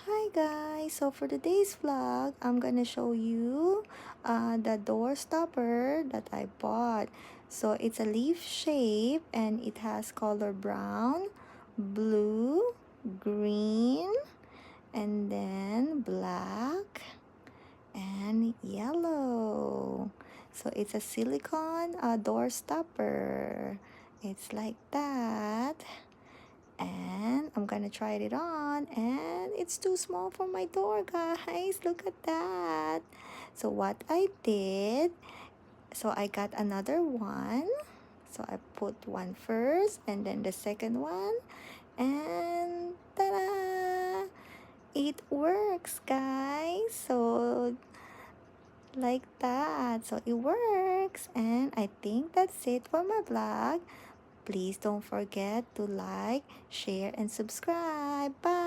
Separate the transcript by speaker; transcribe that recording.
Speaker 1: Hi guys, so for today's vlog, I'm gonna show you the door stopper that I bought. So it's a leaf shape and it has color brown, blue, green, and then black and yellow. So it's a silicone door stopper. It's like that, and I'm gonna try it on, and it's too small for my door, guys. Look at that. So what I did, so I got another one, so I put one first and then the second one, and ta-da, it works, guys. So like that, so it works, and I think that's it for my vlog. Please don't forget to like, share, and subscribe. Bye!